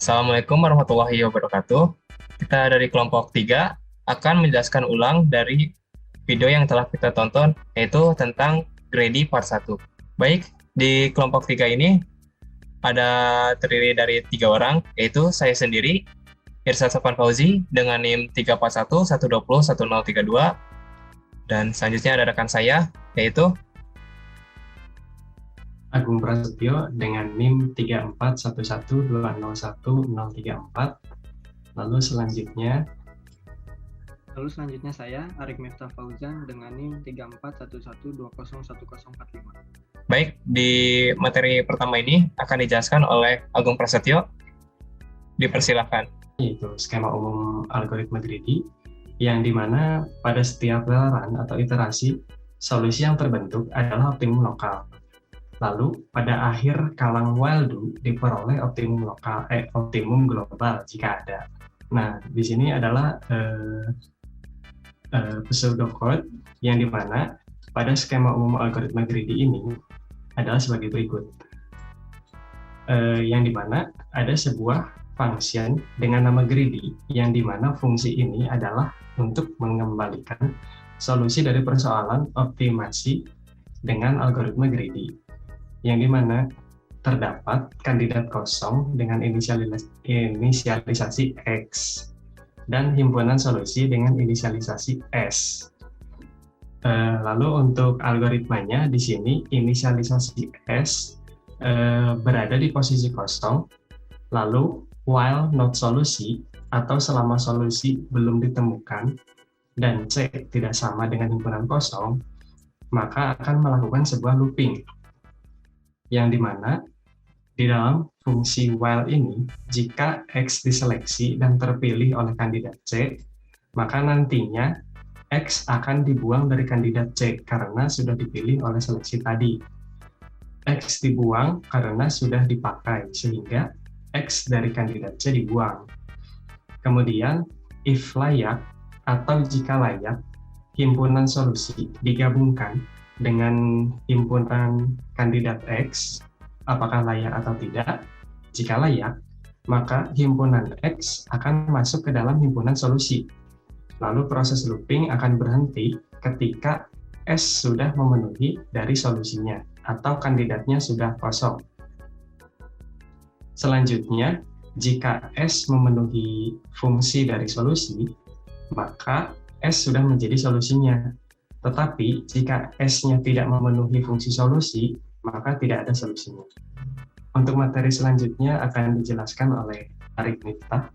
Assalamualaikum warahmatullahi wabarakatuh. Kita dari kelompok 3 akan menjelaskan ulang dari video yang telah kita tonton, yaitu tentang Grady Part 1. Baik, di kelompok 3 ini ada terdiri dari 3 orang, yaitu saya sendiri, Irsad Sofan Fauzi, dengan NIM 341 120 1032, dan selanjutnya ada rekan saya, yaitu Agung Prasetyo dengan NIM 34112011034. Lalu selanjutnya saya, Arik Miftah Fauzan dengan NIM 3411201045. Baik, di materi pertama ini akan dijelaskan oleh Agung Prasetyo. Dipersilakan. Yaitu skema umum algoritma greedy, yang dimana pada setiap gelaran atau iterasi, solusi yang terbentuk adalah optimum lokal. Lalu pada akhir kalang while do diperoleh optimum global jika ada. Nah, di sini adalah pseudocode yang dimana pada skema umum algoritma greedy ini adalah sebagai berikut. Yang dimana ada sebuah function dengan nama greedy, yang dimana fungsi ini adalah untuk mengembalikan solusi dari persoalan optimasi dengan algoritma greedy, yang dimana terdapat kandidat kosong dengan inisialisasi X dan himpunan solusi dengan inisialisasi S. Lalu untuk algoritmanya di sini inisialisasi S berada di posisi kosong, lalu while not solusi atau selama solusi belum ditemukan dan C tidak sama dengan himpunan kosong, maka akan melakukan sebuah looping, yang dimana di dalam fungsi while ini, jika X diseleksi dan terpilih oleh kandidat C, maka nantinya X akan dibuang dari kandidat C karena sudah dipilih oleh seleksi tadi. X dibuang karena sudah dipakai, sehingga X dari kandidat C dibuang. Kemudian, if layak atau jika layak, himpunan solusi digabungkan dengan himpunan kandidat X, apakah layak atau tidak. Jika layak, maka himpunan X akan masuk ke dalam himpunan solusi. Lalu proses looping akan berhenti ketika S sudah memenuhi dari solusinya atau kandidatnya sudah kosong. Selanjutnya, jika S memenuhi fungsi dari solusi, maka S sudah menjadi solusinya. Tetapi jika S-nya tidak memenuhi fungsi solusi, maka tidak ada solusinya. Untuk materi selanjutnya akan dijelaskan oleh Arik Miftah.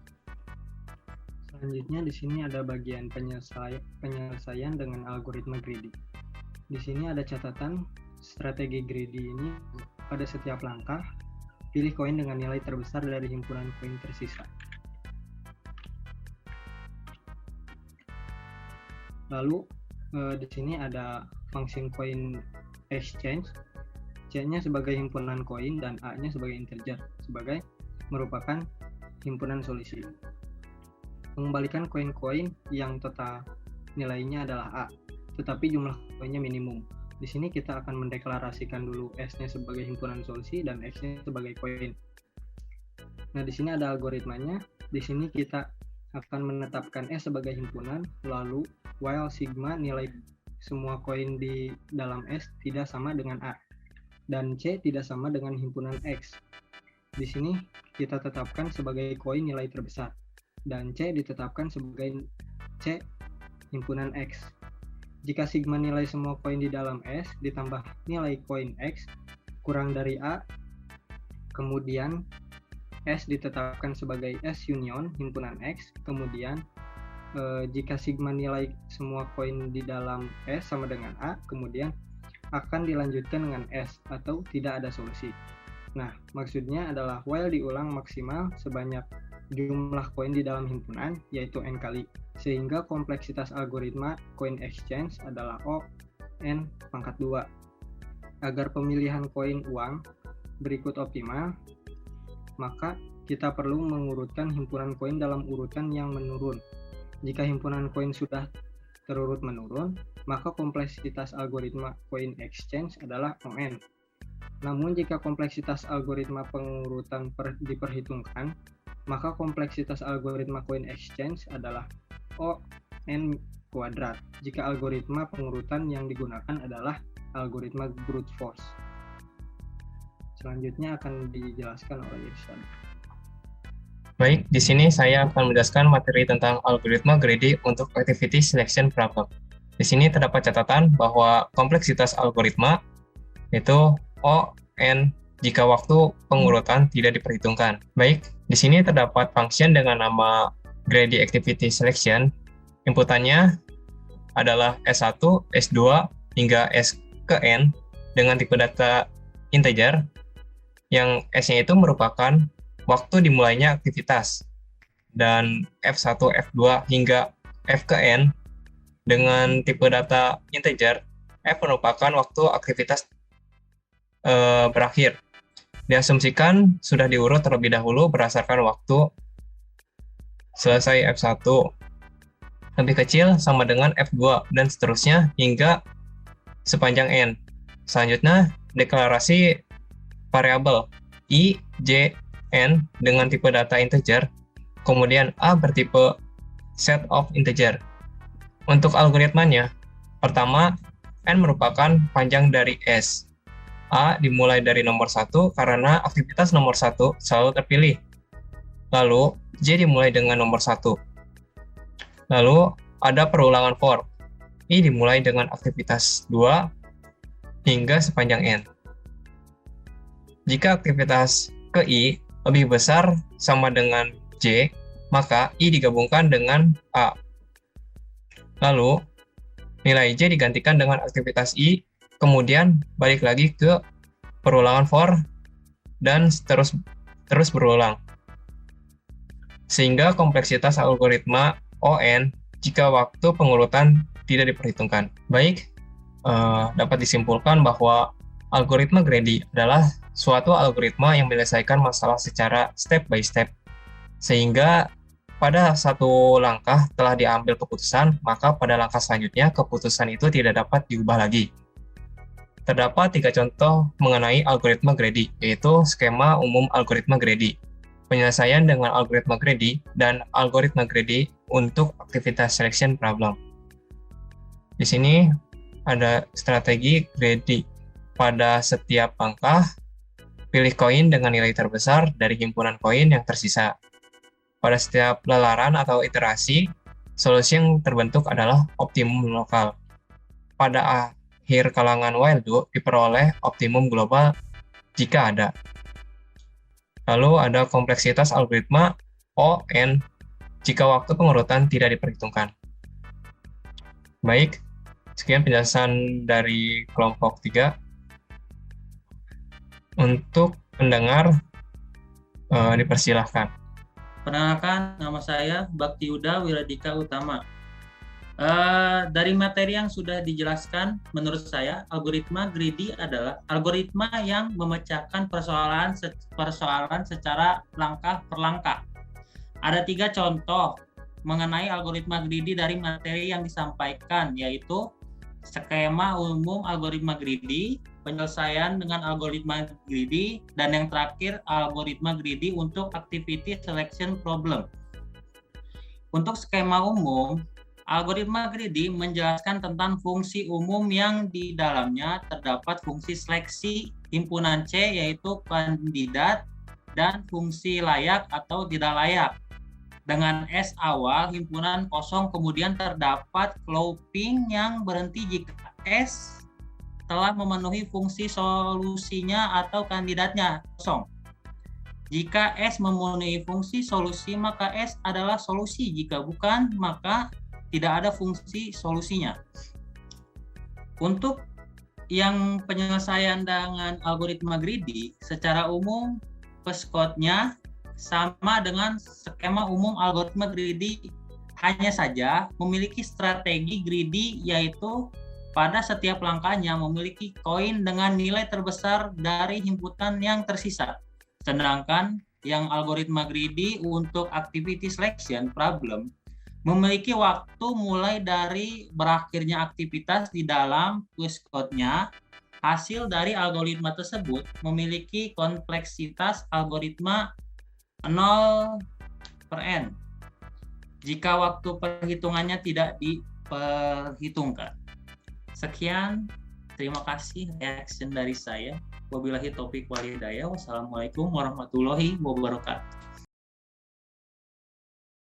Selanjutnya di sini ada bagian penyelesaian dengan algoritma greedy. Di sini ada catatan strategi greedy ini pada setiap langkah, pilih koin dengan nilai terbesar dari himpunan koin tersisa. Lalu di sini ada function coin exchange, C-nya sebagai himpunan koin dan A-nya sebagai integer, sebagai merupakan himpunan solusi. Mengembalikan koin-koin yang total nilainya adalah A, tetapi jumlah koinnya minimum. Di sini kita akan mendeklarasikan dulu S-nya sebagai himpunan solusi dan X-nya sebagai koin. Nah, di sini ada algoritmanya. Di sini kita akan menetapkan S sebagai himpunan, lalu while sigma nilai semua koin di dalam S tidak sama dengan A, dan C tidak sama dengan himpunan X. Di sini kita tetapkan sebagai koin nilai terbesar, dan C ditetapkan sebagai C himpunan X. Jika sigma nilai semua koin di dalam S ditambah nilai koin X kurang dari A, kemudian S ditetapkan sebagai S union himpunan X, kemudian jika sigma nilai semua koin di dalam S sama dengan A, kemudian akan dilanjutkan dengan S atau tidak ada solusi. Nah, maksudnya adalah while diulang maksimal sebanyak jumlah koin di dalam himpunan, yaitu N kali, sehingga kompleksitas algoritma coin exchange adalah O N pangkat 2. Agar pemilihan koin uang berikut optimal, maka kita perlu mengurutkan himpunan koin dalam urutan yang menurun. Jika himpunan koin sudah terurut menurun, maka kompleksitas algoritma coin exchange adalah ON. Namun jika kompleksitas algoritma pengurutan diperhitungkan, maka kompleksitas algoritma coin exchange adalah O(n) kuadrat jika algoritma pengurutan yang digunakan adalah algoritma brute force. Selanjutnya akan dijelaskan oleh Irsyad. Baik, di sini saya akan menjelaskan materi tentang algoritma greedy untuk activity selection problem. Di sini terdapat catatan bahwa kompleksitas algoritma itu O(n) jika waktu pengurutan tidak diperhitungkan. Baik, di sini terdapat function dengan nama greedy activity selection. Inputannya adalah S1, S2, hingga S ke N dengan tipe data integer, yang S-nya itu merupakan waktu dimulainya aktivitas, dan F1, F2, hingga F ke N dengan tipe data integer, F merupakan waktu aktivitas berakhir. Diasumsikan sudah diurut terlebih dahulu berdasarkan waktu selesai F1 lebih kecil sama dengan F2 dan seterusnya hingga sepanjang N. Selanjutnya, deklarasi variabel I, J, N dengan tipe data integer, kemudian A bertipe set of integer. Untuk algoritmanya, pertama, N merupakan panjang dari S. A dimulai dari nomor 1 karena aktivitas nomor 1 selalu terpilih. Lalu, J dimulai dengan nomor 1. Lalu, ada perulangan for. I dimulai dengan aktivitas 2 hingga sepanjang N. Jika aktivitas ke I lebih besar sama dengan J, maka I digabungkan dengan A. Lalu, nilai J digantikan dengan aktivitas I, kemudian balik lagi ke perulangan for, dan terus berulang. Sehingga kompleksitas algoritma O(n) jika waktu pengurutan tidak diperhitungkan. Baik, dapat disimpulkan bahwa algoritma greedy adalah suatu algoritma yang menyelesaikan masalah secara step by step. Sehingga pada satu langkah telah diambil keputusan, maka pada langkah selanjutnya keputusan itu tidak dapat diubah lagi. Terdapat 3 contoh mengenai algoritma greedy, yaitu skema umum algoritma greedy, penyelesaian dengan algoritma greedy, dan algoritma greedy untuk aktivitas selection problem. Di sini ada strategi greedy. Pada setiap langkah, pilih koin dengan nilai terbesar dari himpunan koin yang tersisa. Pada setiap lelaran atau iterasi, solusi yang terbentuk adalah optimum lokal. Pada akhir kalangan while do diperoleh optimum global jika ada. Lalu ada kompleksitas algoritma O(n) jika waktu pengurutan tidak diperhitungkan. Baik, sekian penjelasan dari kelompok 3. Untuk pendengar, dipersilahkan. Perkenalkan, nama saya Bakti Yuda Wiradika Utama. Dari materi yang sudah dijelaskan, menurut saya algoritma greedy adalah algoritma yang memecahkan persoalan secara langkah per langkah. Ada 3 contoh mengenai algoritma greedy dari materi yang disampaikan, yaitu skema umum algoritma greedy, penyelesaian dengan algoritma greedy, dan yang terakhir algoritma greedy untuk activity selection problem. Untuk skema umum, algoritma greedy menjelaskan tentang fungsi umum yang di dalamnya terdapat fungsi seleksi himpunan C, yaitu kandidat, dan fungsi layak atau tidak layak. Dengan S awal, himpunan kosong, kemudian terdapat looping yang berhenti jika S telah memenuhi fungsi solusinya atau kandidatnya kosong. Jika S memenuhi fungsi solusi, maka S adalah solusi. Jika bukan, maka tidak ada fungsi solusinya. Untuk yang penyelesaian dengan algoritma greedy, secara umum pescode-nya sama dengan skema umum algoritma greedy, hanya saja memiliki strategi greedy, yaitu pada setiap langkahnya memiliki koin dengan nilai terbesar dari himpunan yang tersisa. Sedangkan yang algoritma greedy untuk activity selection problem memiliki waktu mulai dari berakhirnya aktivitas di dalam quizcode-nya. Hasil dari algoritma tersebut memiliki kompleksitas algoritma 0 per N jika waktu perhitungannya tidak diperhitungkan. Sekian, terima kasih reaction dari saya. Wabillahi taufiq wal hidayah. Wassalamualaikum warahmatullahi wabarakatuh.